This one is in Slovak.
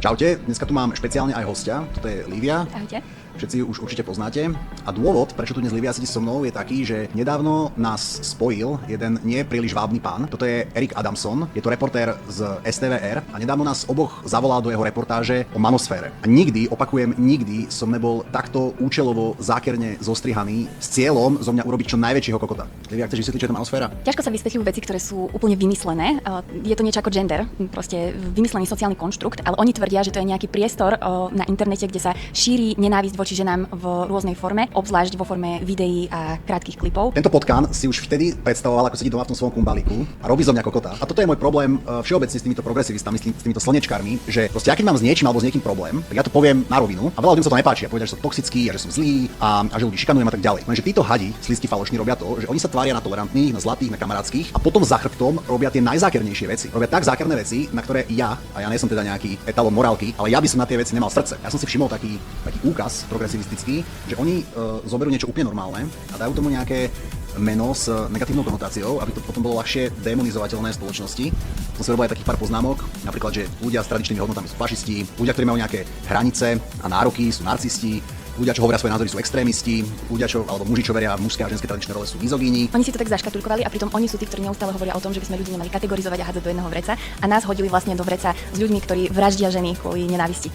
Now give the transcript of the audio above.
Čaute, dneska tu mám špeciálne aj hostia, toto je Lívia. Ahojte. Všetci ju už určite poznáte. A dôvod, prečo tu dnes Lívia sedí so mnou, je taký, že nedávno nás spojil jeden nie príliš vábny pán. Toto je Erik Adamson, je to reportér z STVR a nedávno nás oboch zavolal do jeho reportáže o manosfére. A nikdy, opakujem, nikdy som nebol takto účelovo zákerne zostrihaný s cieľom zo mňa urobiť čo najväčšieho kokota. Lívia, chceš vysvetliť, čo je to manosféra? Ťažko sa vysvetľujú veci, ktoré sú úplne vymyslené. Je to niečo ako gender, proste vymyslený sociálny konštrukt, ale oni tvrdia, že to je nejaký priestor na internete, kde sa šíri nenávisť voči ženám v rôznej forme, obzvlášť vo forme videí a krátkych klipov. Tento potkán si už vtedy predstavoval, ako sedí doma v tom svojom kumbalíku a robí zo mňa kokota. A toto je môj problém všeobecne s týmito progresivistami, s týmito slnečkármi, že proste ja keď mám s niečím alebo s niekým problém, tak ja to poviem na rovinu a veľa ľuďom sa to nepáči a povedia, že som toxický a že som zlý a že ľudí šikanujem a tak ďalej. Lenže títo hadi, slízky falošní, robia to, že oni sa tvária na tolerantných, na zlatých, na kamarátskych a potom za chrbtom robia tie najzákernejšie veci. Robia tak zákerné veci, na ktoré ja nie som teda nejaký etalon morálky, ale ja by som na tie veci nemal srdce. Ja som si všimol taký úkaz progresivistický, že oni zoberú niečo úplne normálne a dajú tomu nejaké meno s negatívnou konotáciou, aby to potom bolo ľahšie demonizovateľné v spoločnosti. Som si robil aj takých pár poznámok, napríklad, že ľudia s tradičnými hodnotami sú fašisti, ľudia, ktorí majú nejaké hranice a nároky, sú narcisti, ľudia, čo hovoria svoje názory, sú extrémisti, alebo muži, čo veria v mužské a ženské tradičné role, sú mizogíni. Oni si to tak zaškatulkovali a pritom oni sú tí, ktorí neustále hovoria o tom, že by sme ľudí nemali kategorizovať a hádzať do jedného vreca a nás hodili vlastne do vreca s ľuďmi, ktorí vraždia ženy kvôli nenávisti.